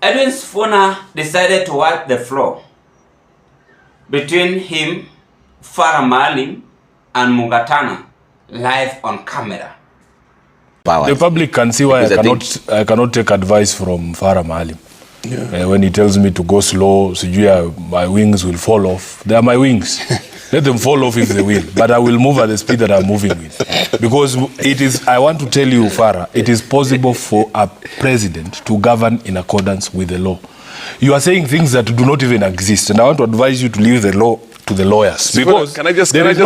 Edwin Sifuna decided to wipe the floor between him, Faraha maalim, and Mungatana live on camera. The public can see why I cannot take advice from Faraha maalim. Yeah. When he tells me to go slow, so my wings will fall off. They are my wings. Let them fall off if they will. But I will move at the speed that I'm moving with. Because it is, I want to tell you, Faraha, it is possible for a president to govern in accordance with the law. You are saying things that do not even exist. And I want to advise you to leave the law to the lawyers. Because can I just remind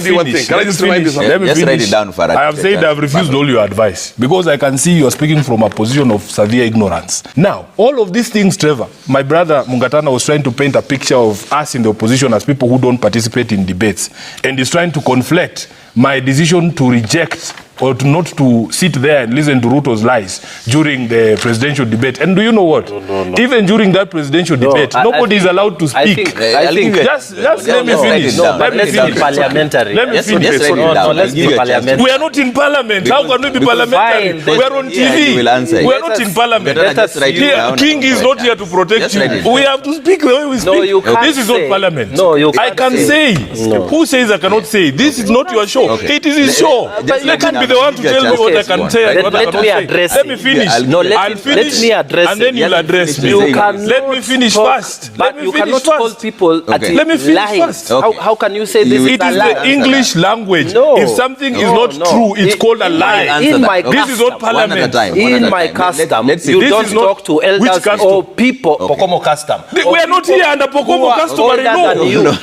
you one thing? Can I just remind you something? Let me finish. Write it down, Faraha. I have said I have refused all your advice. Because I can see you are speaking from a position of severe ignorance. Now, all of these things, Trevor, my brother Mungatana was trying to paint a picture of us in the opposition as people who don't participate in debates. And he's trying to conflate my decision to reject or to not to sit there and listen to Ruto's lies during the presidential debate. And do you know what? No. Even during that presidential debate, nobody is allowed to speak. I think just let me finish. Let me finish. Parliamentary. Let me finish. Let's be parliamentary. We are not in parliament. How can we be parliamentary? We are on TV. We are not in parliament. King is not here to protect you. We have to speak the way we speak. This is not parliament. No, you I can say. Who says I cannot say? This is not your show. It is his show. Let him be the one to tell me what I can say and what I cannot say. Let me finish. I'll finish. Let me address and then you'll address me. Let me finish first. But you cannot call people let me finish first. How can you say this is a lie? It is the English language. If something is not true, it's called a lie. In my this is not parliament. In my custom, you don't talk to elders or people. Pokomo custom. We are not here under Pokomo customary law.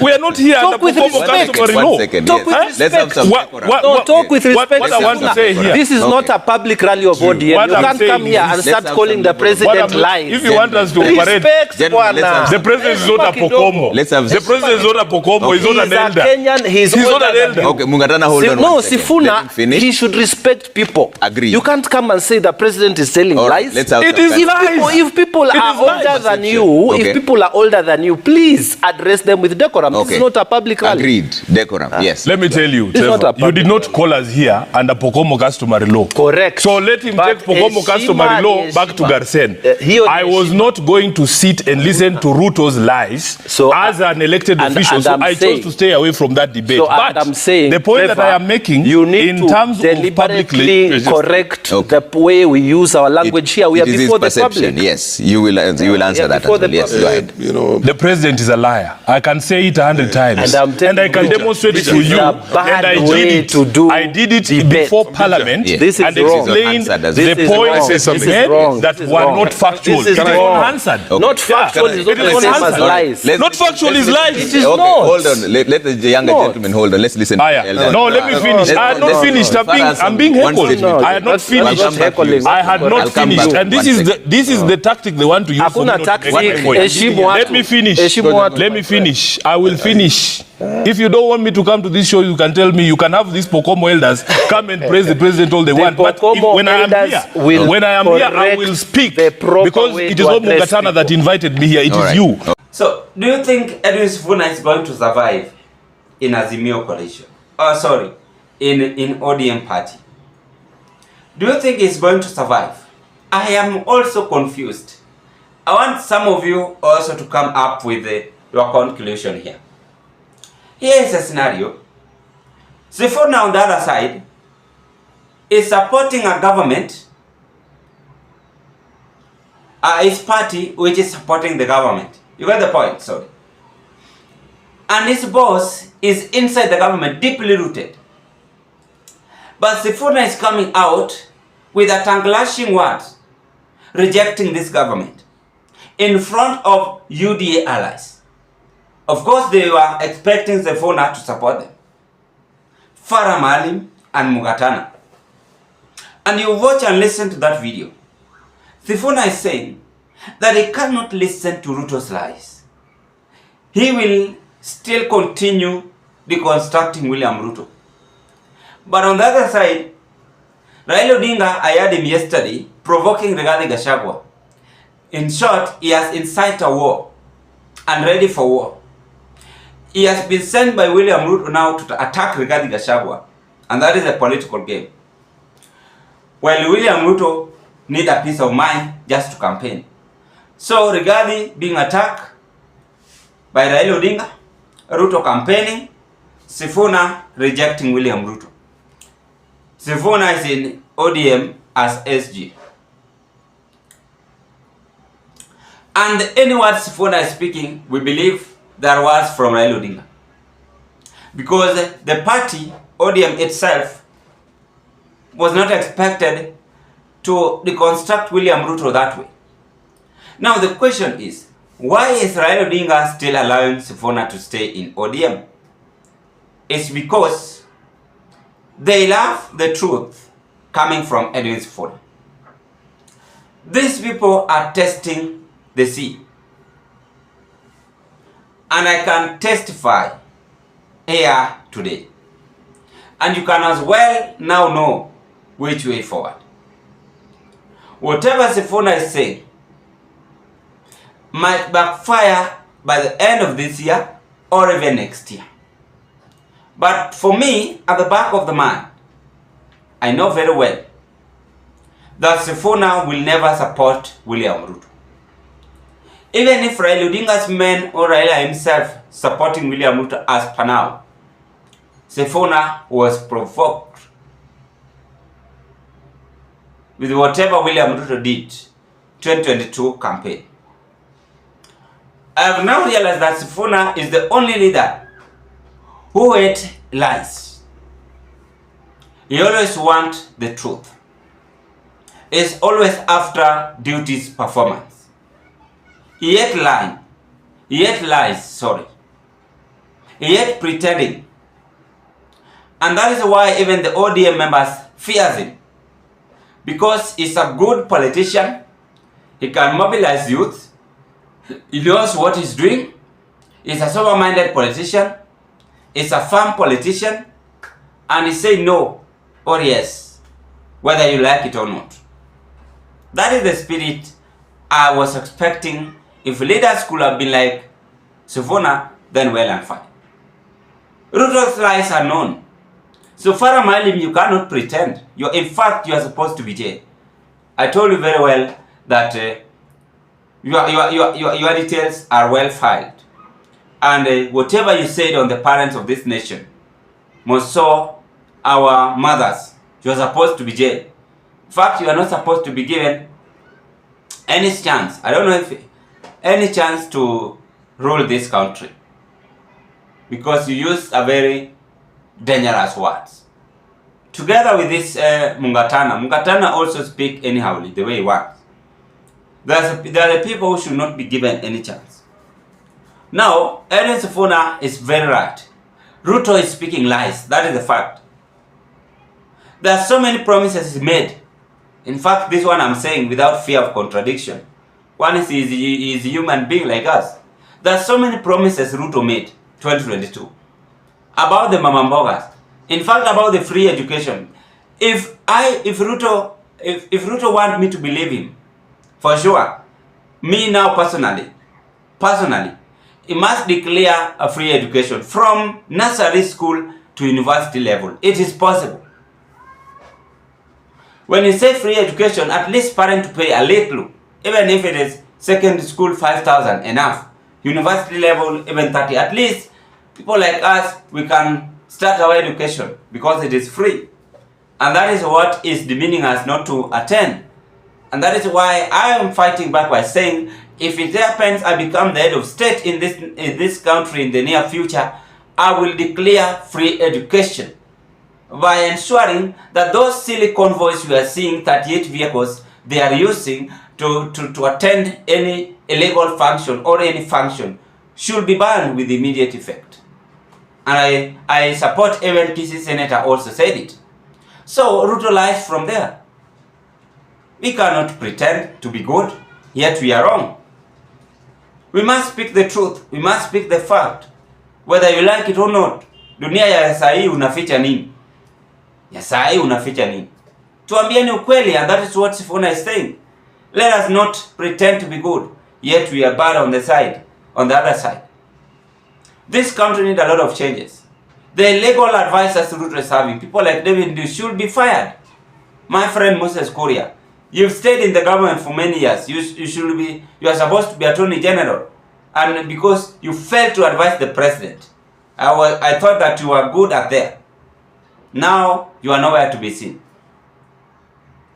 We are not here under Pokomo customary law. Talk with respect. No, talk with respect. What I want to say here. This is not a public rally of audience. You can't come here and start calling the president lies. If you want us to operate, the president is not a Pokomo. The president is not a Pokomo. He's not an elder. Kenyan, he's not an elder. Okay, Mungatana, hold on. No, Sifuna, he should respect people. Agree. You can't come and say the president is telling lies. It is lies. If people are older than you, if people are older than you, please address them with decorum. This is not a public rally. Agreed. Decorum. Yes. Let me tell you, Trevor, you did not call us here under Pokomo customary law. Correct. So let him take Pokomo customary law back to Garsen. I was not going to sit and listen to Ruto's lies as an elected official, so I chose to stay away from that debate. But I'm saying, the point that I am making, you need in to terms of deliberately correct the way we use our language here. We are before the public. Yes, you will answer that. Yes, go ahead. The president is a liar. I can say it 100 times, and I can demonstrate it to you. And I did it before Parliament, and explained the points that were not factual. It is unanswered. Not factual is not the same as lies. Not factual is lies. It is not. Hold on. Let the younger gentleman hold on. Let's listen. No, let me finish. I had not finished. I'm being heckled. I had not finished. I had not finished. And this is the tactic they want to use for me not to make my point. Let me finish. Let me finish. I will finish. If you don't want me to come to this show, you can tell me. You can have these Pokomo elders come and praise the president all they want. But when I am here, I will speak because it is not Mungatana that invited me here. It is you. So, do you think Edwin Sifuna is going to survive in Azimio coalition? Oh, sorry, in ODM party. Do you think he's going to survive? I am also confused. I want some of you also to come up with your conclusion here. Here is a scenario. Sifuna on the other side is supporting a government, his party which is supporting the government. You get the point, sorry. And his boss is inside the government, deeply rooted. But Sifuna is coming out with a tongue-lashing words, rejecting this government in front of UDA allies. Of course, they were expecting Sifuna to support them. Faraha maalim and Mungatana. And you watch and listen to that video. Sifuna is saying that he cannot listen to Ruto's lies. He will still continue deconstructing William Ruto. But on the other side, Raila Odinga, I heard him yesterday, provoking Rigathi Gachagua. In short, he has incited a war and ready for war. He has been sent by William Ruto now to attack Rigathi Gachagua. And that is a political game. While William Ruto need a peace of mind just to campaign. So Rigathi being attacked by Raila Odinga, Ruto campaigning, Sifuna rejecting William Ruto. Sifuna is in ODM as SG. And any words Sifuna is speaking, we believe there was from Raila Odinga. Because the party, ODM itself, was not expected to deconstruct William Ruto that way. Now the question is, why is Raila Odinga still allowing Sifuna to stay in ODM? It's because they love the truth coming from Edwin Sifuna. These people are testing the sea. And I can testify here today. And you can as well now know which way forward. Whatever Sifuna is saying might backfire by the end of this year or even next year. But for me, at the back of the mind, I know very well that Sifuna will never support William Ruto. Even if Raila Odinga's men or Raila himself supporting William Ruto as per now, Sifuna was provoked with whatever William Ruto did 2022 campaign. I have now realized that Sifuna is the only leader who hates lies. He always wants the truth. He is always after duty's performance. He hates lying. He hates lies, sorry. He hates pretending. And that is why even the ODM members fear him. Because he's a good politician. He can mobilize youth. He knows what he's doing. He's a sober-minded politician. He's a firm politician. And he say no or yes, whether you like it or not. That is the spirit I was expecting. If leaders could have been like Sifuna, then well and fine. Ruto's lies are known. So Faraha maalim, you cannot pretend. In fact, you are supposed to be jailed. I told you very well that your details are well filed. And whatever you said on the parents of this nation, most so our mothers, you are supposed to be jailed. In fact, you are not supposed to be given any chance. I don't know if any chance to rule this country. Because you used a very dangerous words. Together with this mungatana also speak anyhowly, the way he wants. There are people who should not be given any chance. Now, Edwin Sifuna is very right. Ruto is speaking lies. That is the fact. There are so many promises he made. In fact, this one I'm saying without fear of contradiction. One is he's a human being like us. There are so many promises Ruto made 2022 about the mamambogas. In fact, about the free education. If Ruto want me to believe him, for sure, me now personally, he must declare a free education from nursery school to university level. It is possible. When you say free education, at least parents pay a little, even if it is secondary school 5,000, enough. University level even 30. At least people like us, we can start our education because it is free. And that is what is demeaning us not to attend. And that is why I am fighting back by saying, if it happens I become the head of state in this country in the near future, I will declare free education by ensuring that those silly convoys we are seeing, 38 vehicles they are using to attend any illegal function or any function, should be banned with immediate effect. And I support even PC Senator also said it. So Ruto lies from there. We cannot pretend to be good, yet we are wrong. We must speak the truth. We must speak the fact. Whether you like it or not. Dunia ya sahi unaficha nini? Ya sahi unaficha nini? Tuambieni ukweli, and that is what Sifuna is saying. Let us not pretend to be good, yet we are bad on the other side. This country needs a lot of changes. The legal advisors Ruto is having, people like David should be fired. My friend Moses Kuria, You've stayed in the government for many years. You are supposed to be Attorney General. And because you failed to advise the president, I thought that you were good at that. Now you are nowhere to be seen.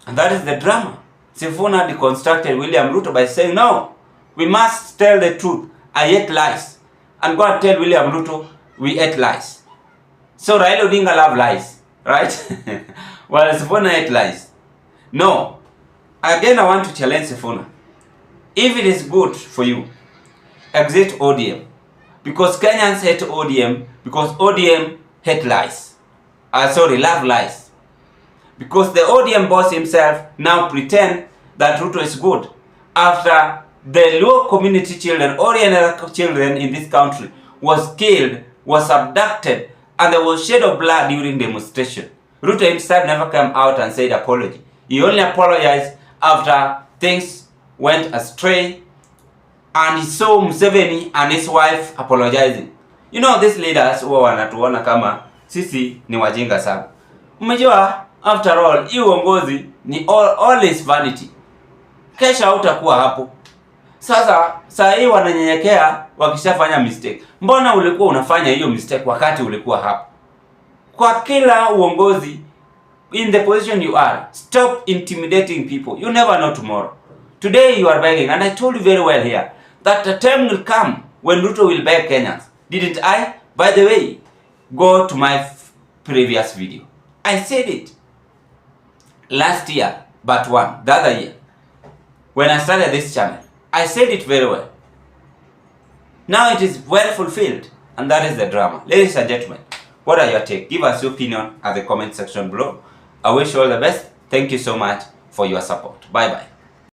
And that is the drama. Sifuna deconstructed William Ruto by saying, no, we must tell the truth. I ate lies. And go and tell William Ruto, we ate lies. So Raila Odinga love lies, right? Well, Sifuna ate lies. No. Again, I want to challenge Sifuna. If it is good for you, exit ODM. Because Kenyans hate ODM, because ODM hate lies. Love lies. Because the ODM boss himself now pretend that Ruto is good. After the Luo community children, Oriental children in this country was killed, was abducted, and there was shed of blood during demonstration. Ruto himself never came out and said apology. He only apologized after things went astray, and he saw Museveni and his wife apologizing. You know, these leaders who wanatuona kama sisi ni wajinga sana. Umejua, after all, hii uongozi ni all is vanity. Kesha utakuwa hapo. Sasa saa hii wananyenyekea wakishafanya mistake. Mbona ulikuwa unafanya hiyo mistake wakati ulikuwa hapo? Kwa kila uongozi, in the position you are, stop intimidating people. You never know tomorrow. Today you are begging, and I told you very well here that a time will come when Ruto will beg Kenyans. Didn't I? By the way, go to my previous video. I said it last year, but the other year, when I started this channel. I said it very well. Now it is well fulfilled, and that is the drama. Ladies and gentlemen, what are your take? Give us your opinion at the comment section below. I wish you all the best. Thank you so much for your support. Bye bye.